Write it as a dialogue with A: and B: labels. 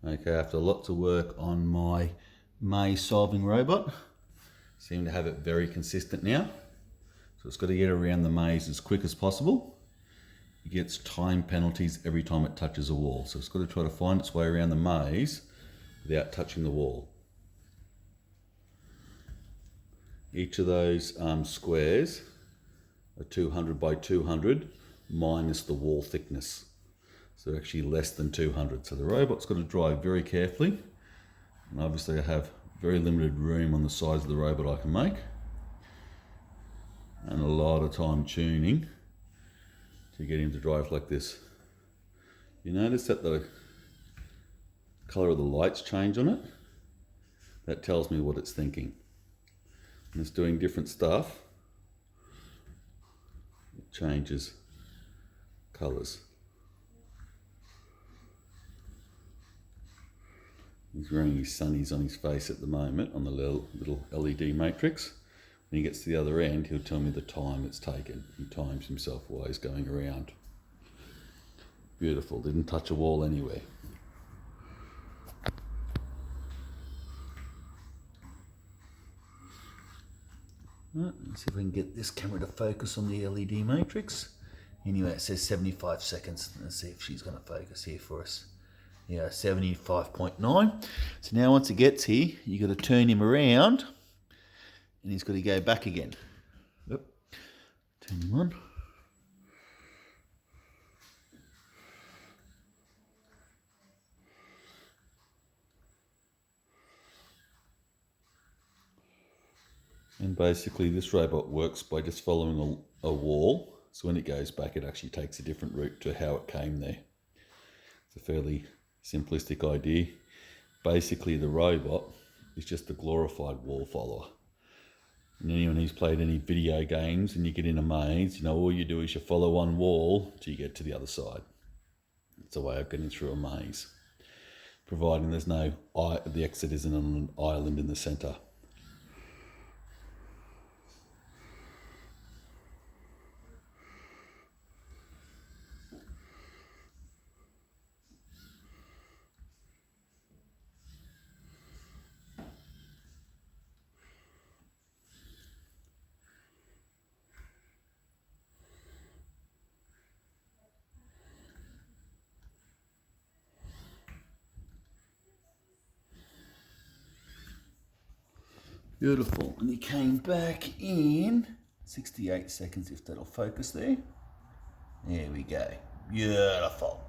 A: Okay, after lots of work on my maze solving robot, seem to have it very consistent now. So it's got to get around the maze as quick as possible. It gets time penalties every time it touches a wall. So it's got to try to find its way around the maze without touching the wall. Each of those squares are 200 by 200 minus the wall thickness. So they're actually less than 200. So the robot's got to drive very carefully. And obviously I have very limited room on the size of the robot I can make. And a lot of time tuning to get him to drive like this. You notice that the colour of the lights change on it? That tells me what it's thinking. When it's doing different stuff, it changes colours. He's wearing his sunnies on his face at the moment on the little LED matrix. When he gets to the other end, he'll tell me the time it's taken. He times himself while he's going around. Beautiful, didn't touch a wall anywhere. Right, let's see if we can get this camera to focus on the LED matrix. Anyway, it says 75 seconds. Let's see if she's going to focus here for us. Yeah, 75.9. So now once it gets here, you've got to turn him around and he's got to go back again. Yep. Turn him on. And basically this robot works by just following a wall. So when it goes back, it actually takes a different route to how it came there. It's a fairly simplistic idea. Basically the robot is just a glorified wall follower. And anyone who's played any video games and you get in a maze, you know, all you do is you follow one wall till you get to the other side. It's a way of getting through a maze, providing there's no, the exit isn't on an island in the centre. Beautiful. And he came back in 68 seconds, if that'll focus there. There we go. Beautiful.